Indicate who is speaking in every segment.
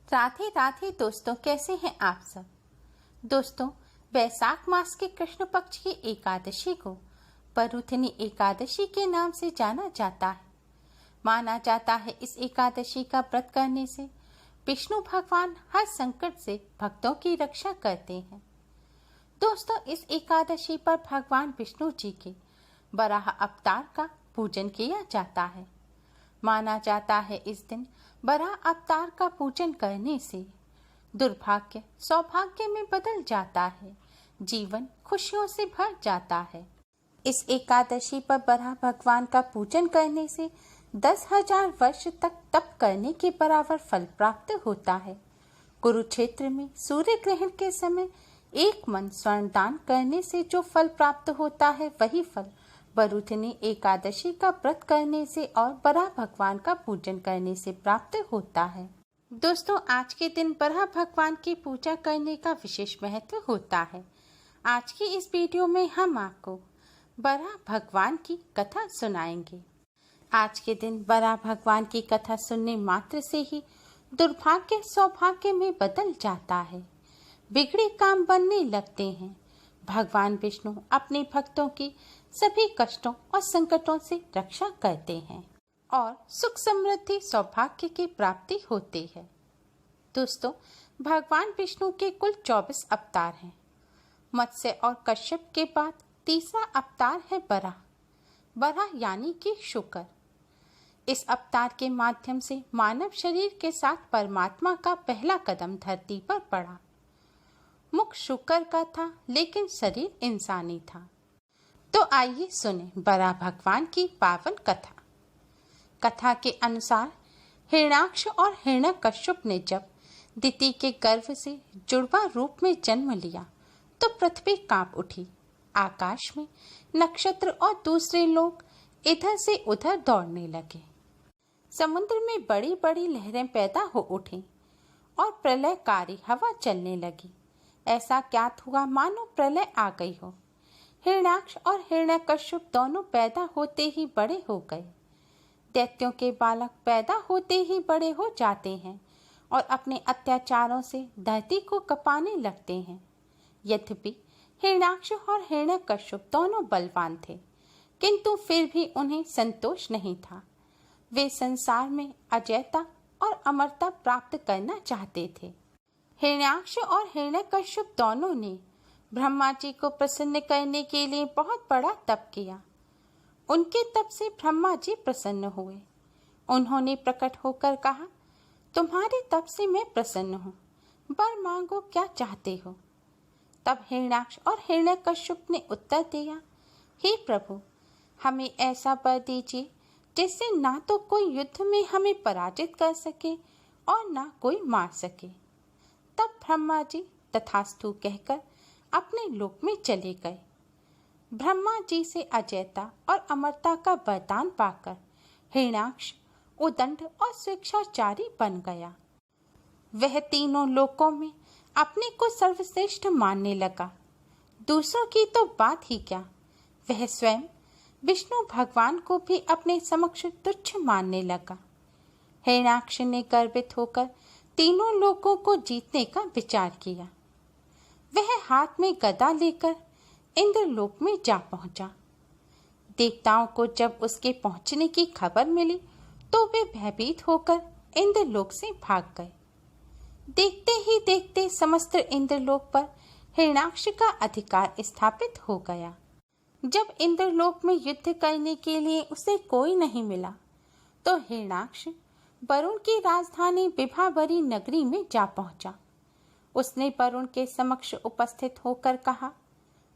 Speaker 1: राधे राधे दोस्तों, कैसे हैं आप सब। दोस्तों, वैशाख मास के कृष्ण पक्ष की एकादशी को परूथनी एकादशी के नाम से जाना जाता है। माना जाता है इस एकादशी का व्रत करने से विष्णु भगवान हर संकट से भक्तों की रक्षा करते हैं। दोस्तों, इस एकादशी पर भगवान विष्णु जी के वराह अवतार का पूजन किया जाता है। माना जाता है इस दिन वराह अवतार का पूजन करने से दुर्भाग्य सौभाग्य में बदल जाता है, जीवन खुशियों से भर जाता है। इस एकादशी पर वराह भगवान का पूजन करने से 10,000 वर्ष तक तप करने के बराबर फल प्राप्त होता है। कुरुक्षेत्र में सूर्य ग्रहण के समय एक मन स्वर्ण दान करने से जो फल प्राप्त होता है, वही फल परूथनी एकादशी का व्रत करने से और वराह भगवान का पूजन करने से प्राप्त होता है। दोस्तों, आज के दिन वराह भगवान की पूजा करने का विशेष महत्व होता है। आज की इस वीडियो में हम आपको वराह भगवान की कथा सुनाएंगे। आज के दिन वराह भगवान की कथा सुनने मात्र से ही दुर्भाग्य सौभाग्य में बदल जाता है, बिगड़े काम बनने लगते हैं। भगवान विष्णु अपने भक्तों की सभी कष्टों और संकटों से रक्षा करते हैं और सुख समृद्धि सौभाग्य की प्राप्ति होती है। दोस्तों, भगवान विष्णु के कुल 24 अवतार हैं। मत्स्य और कश्यप के बाद तीसरा अवतार है वराह। वराह यानी कि शुकर। इस अवतार के माध्यम से मानव शरीर के साथ परमात्मा का पहला कदम धरती पर पड़ा। मुख शुकर का था, लेकिन शरीर इंसानी था। तो आइए सुने वराह भगवान की पावन कथा। कथा के अनुसार हिरण्याक्ष और हिरण्यकश्यप ने जब दिति के गर्भ से जुड़वा रूप में जन्म लिया तो पृथ्वी कांप उठी। आकाश में नक्षत्र और दूसरे लोग इधर से उधर दौड़ने लगे। समुद्र में बड़ी बड़ी लहरें पैदा हो उठी और प्रलयकारी हवा चलने लगी। ऐसा ज्ञात हुआ मानो प्रलय आ गई हो। हिरण्याक्ष और हिरण्यकश्यप दोनों पैदा होते ही बड़े हो गए। दैत्यों के बालक पैदा होते ही बड़े हो जाते हैं और अपने अत्याचारों से धरती को कपाने लगते हैं। यद्यपि हिरण्याक्ष और हिरण्यकश्यप दोनों बलवान थे, किंतु फिर भी उन्हें संतोष नहीं था। वे संसार में अजयता और अमरता प्राप्त करना चाहते थे। हिरण्याक्ष और हिरण्यकश्यप दोनों ने ब्रह्मा जी को प्रसन्न करने के लिए बहुत बड़ा तप किया। उनके तप से ब्रह्मा जी प्रसन्न हुए। उन्होंने प्रकट होकर कहा, तुम्हारे तप से मैं प्रसन्न हूँ, वर मांगो, क्या चाहते हो। तब हिरण्याक्ष और हिरण्यकश्यप ने उत्तर दिया, हे प्रभु, हमें ऐसा वर दीजिए जिससे ना तो कोई युद्ध में हमें पराजित कर सके और ना कोई मार सके। तब ब्रह्मा जी तथास्तु कहकर अपने लोक में चले गए। ब्रह्मा जी से अजयता और अमरता का वरदान पाकर हिरण्याक्ष उदंड और स्वेच्छाचारी बन गया। वह तीनों लोकों में अपने को सर्वश्रेष्ठ मानने लगा। दूसरों की तो बात ही क्या, वह स्वयं विष्णु भगवान को भी अपने समक्ष तुच्छ मानने लगा। हिरण्याक्ष ने गर्वित होकर तीनों लोकों को जीतने का विचार किया। वह हाथ में गदा लेकर इंद्रलोक में जा पहुंचा। देवताओं को जब उसके पहुंचने की खबर मिली तो वे भयभीत होकर इंद्रलोक से भाग गए। देखते ही देखते समस्त इंद्रलोक पर हिरण्याक्ष का अधिकार स्थापित हो गया। जब इंद्रलोक में युद्ध करने के लिए उसे कोई नहीं मिला तो हिरण्याक्ष वरुण की राजधानी विभावरी नगरी में जा पहुंचा। उसने वरुण के समक्ष उपस्थित होकर कहा,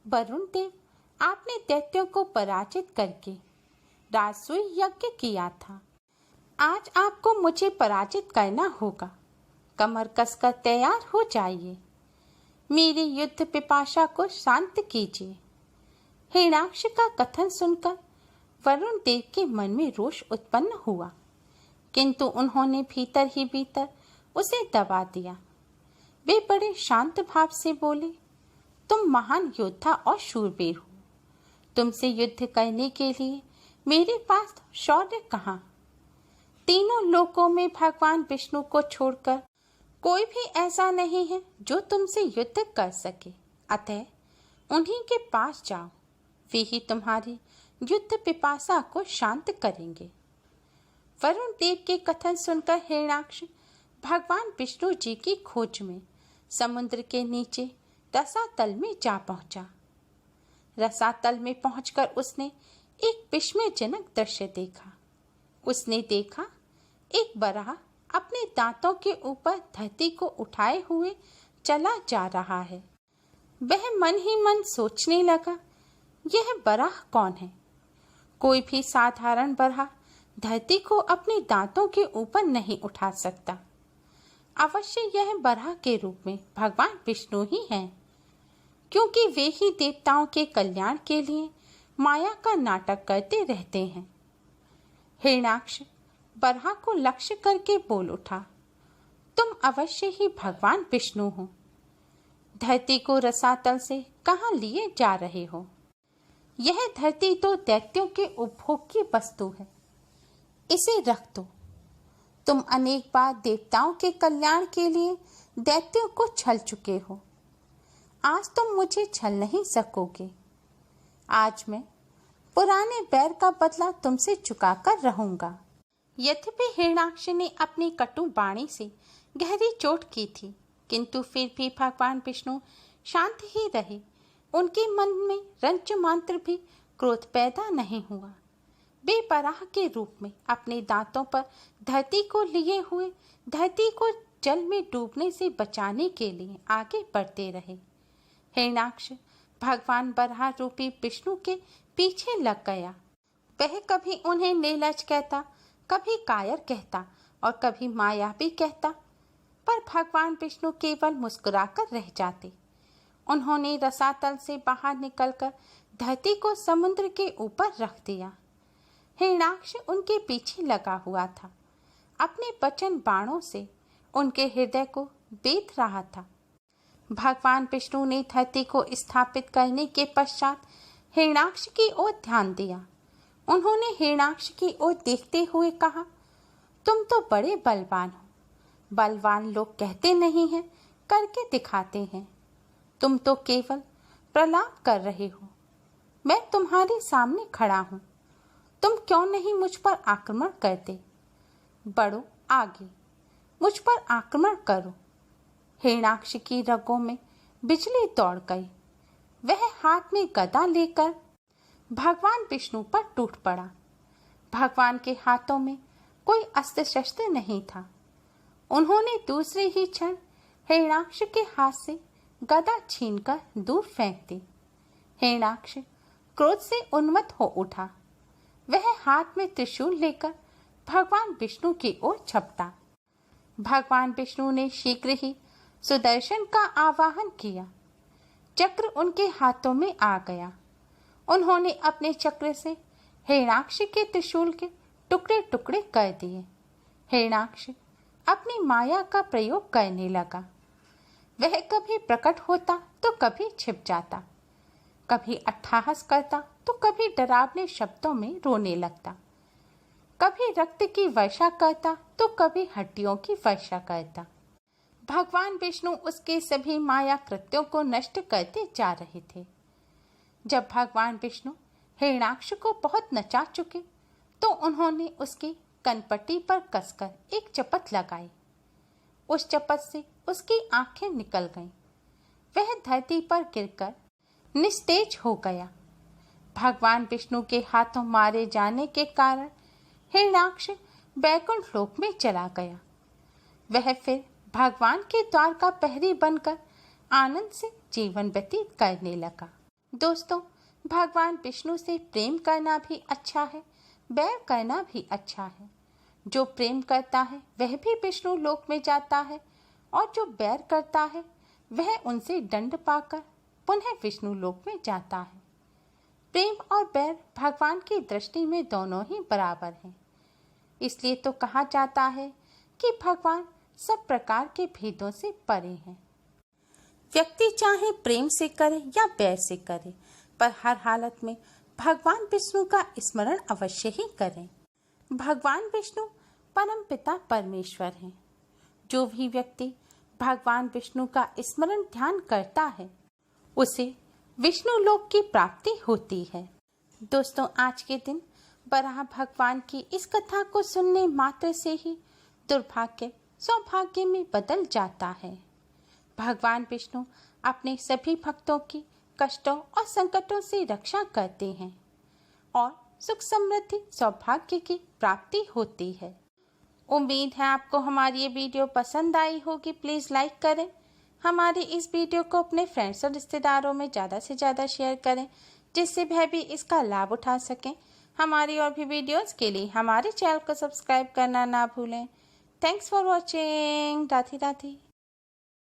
Speaker 1: वरुण देव, आपने दैत्यों को पराजित करके राजसूय यज्ञ किया था। आज आपको मुझे पराजित करना होगा। कमर कसकर तैयार हो जाइए। मेरी युद्ध पिपाशा को शांत कीजिए। हिरण्याक्ष का कथन सुनकर वरुण देव के मन में रोष उत्पन्न हुआ, किंतु उन्होंने भीतर ही भीतर उसे दबा दिया। वे बड़े शांत भाव से बोले, तुम महान योद्धा और शूरवीर हो। तुमसे युद्ध करने के लिए मेरे पास शौर्य कहाँ। तीनों लोकों में भगवान विष्णु को छोड़कर कोई भी ऐसा नहीं है जो तुमसे युद्ध कर सके, अतः उन्हीं के पास जाओ, वे ही तुम्हारी युद्ध पिपासा को शांत करेंगे। वरुण देव के कथन सुनकर हिरण्याक्ष भगवान विष्णु जी की खोज में समुद्र के नीचे रसातल में जा पहुंचा। रसातल में पहुंचकर उसने एक विस्मयजनक दृश्य देखा। उसने देखा एक बराह अपने दांतों के ऊपर धरती को उठाए हुए चला जा रहा है। वह मन ही मन सोचने लगा, यह बराह कौन है? कोई भी साधारण बराह धरती को अपने दांतों के ऊपर नहीं उठा सकता। अवश्य यह बराह के रूप में भगवान विष्णु ही हैं, क्योंकि वे ही देवताओं के कल्याण के लिए माया का नाटक करते रहते हैं। हिरण्याक्ष बराह को लक्ष्य करके बोल उठा, तुम अवश्य ही भगवान विष्णु हो। धरती को रसातल से कहाँ लिए जा रहे हो? यह धरती तो दैत्यों के उपभोग की वस्तु है, इसे रख दो। तुम अनेक बार देवताओं के कल्याण के लिए दैत्यों को छल चुके हो, आज तुम मुझे छल नहीं सकोगे। आज मैं पुराने बैर का बदला तुमसे चुका कर रहूंगा। यद्यपि हिरण्याक्ष ने अपनी कटु वाणी से गहरी चोट की थी, किंतु फिर भी भगवान विष्णु शांत ही रहे। उनके मन में रंच मात्र भी क्रोध पैदा नहीं हुआ। वे बराह के रूप में अपने दांतों पर धरती को लिए हुए धरती को जल में डूबने से बचाने के लिए आगे बढ़ते रहे। हिरण्याक्ष भगवान बराह रूपी विष्णु के पीछे लग गया। वह कभी उन्हें निर्लज्ज कहता, कभी कायर कहता और कभी मायावी कहता, पर भगवान विष्णु केवल मुस्कुराकर रह जाते। उन्होंने रसातल से बाहर निकलकर धरती को समुद्र के ऊपर रख दिया। हिरण्याक्ष उनके पीछे लगा हुआ था, अपने वचन बाणों से उनके हृदय को बेध रहा था। भगवान विष्णु ने धरती को स्थापित करने के पश्चात हिरण्याक्ष की ओर ध्यान दिया। उन्होंने हिरण्याक्ष की ओर देखते हुए कहा, तुम तो बड़े बलवान हो। बलवान लोग कहते नहीं हैं, करके दिखाते हैं। तुम तो केवल प्रलाप कर रहे हो। मैं तुम्हारे सामने खड़ा हूं, तुम क्यों नहीं मुझ पर आक्रमण करते? बढ़ो आगे, मुझ पर आक्रमण करो। हिरण्याक्ष की रगों में बिजली दौड़ गई। वह हाथ में गदा लेकर भगवान विष्णु पर टूट पड़ा। भगवान के हाथों में कोई अस्त्र शस्त्र नहीं था। उन्होंने दूसरे ही क्षण हिरण्याक्ष के हाथ से गदा छीनकर दूर फेंक दी। हिरण्याक्ष क्रोध से उन्मत्त हो उठा। वह हाथ में त्रिशूल लेकर भगवान विष्णु की ओर झपटा। भगवान विष्णु ने शीघ्र ही सुदर्शन का आवाहन किया। चक्र उनके हाथों में आ गया। उन्होंने अपने चक्र से हिरण्याक्ष के त्रिशूल के टुकड़े टुकड़े कर दिए। हिरण्याक्ष अपनी माया का प्रयोग करने लगा। वह कभी प्रकट होता तो कभी छिप जाता, कभी अट्टहास करता तो कभी डरावने शब्दों में रोने लगता, कभी रक्त की वर्षा करता तो कभी हड्डियों की वर्षा करता। भगवान विष्णु उसके सभी माया कृत्यों को नष्ट करते जा रहे थे। जब भगवान विष्णु हिरण्याक्ष को बहुत नचा चुके तो उन्होंने उसकी कनपट्टी पर कसकर एक चपत लगाई। उस चपत से उसकी आंखें निकल गईं। वह धरती पर गिरकर निस्तेज हो गया। भगवान विष्णु के हाथों मारे जाने के कारण हिरण्याक्ष बैकुंठ लोक में चला गया। वह फिर भगवान के द्वार का प्रहरी बनकर आनंद से जीवन व्यतीत करने लगा। दोस्तों, भगवान विष्णु से प्रेम करना भी अच्छा है, बैर करना भी अच्छा है। जो प्रेम करता है वह भी विष्णु लोक में जाता है, और जो बैर करता है वह उनसे दंड पाकर पुनः विष्णु लोक में जाता है। प्रेम और बैर भगवान की दृष्टि में दोनों ही बराबर हैं। इसलिए तो कहा जाता है कि भगवान सब प्रकार के भेदों से परे हैं। व्यक्ति चाहे प्रेम से करे या बैर से करे, पर हर हालत में भगवान विष्णु का स्मरण अवश्य ही करें। भगवान विष्णु परम पिता परमेश्वर हैं। जो भी व्यक्ति भगवान विष्णु का स्मरण ध्यान करता है उसे विष्णु लोक की प्राप्ति होती है। दोस्तों, आज के दिन वराह भगवान की इस कथा को सुनने मात्र से ही दुर्भाग्य सौभाग्य में बदल जाता है। भगवान विष्णु अपने सभी भक्तों की कष्टों और संकटों से रक्षा करते हैं और सुख समृद्धि सौभाग्य की प्राप्ति होती है। उम्मीद है आपको हमारी ये वीडियो पसंद आई होगी। प्लीज़ लाइक करें, हमारी इस वीडियो को अपने फ्रेंड्स और रिश्तेदारों में ज़्यादा से ज़्यादा शेयर करें जिससे वह भी इसका लाभ उठा सकें। हमारी और भी वीडियोस के लिए हमारे चैनल को सब्सक्राइब करना ना भूलें। Thanks for watching. Radhe Radhe.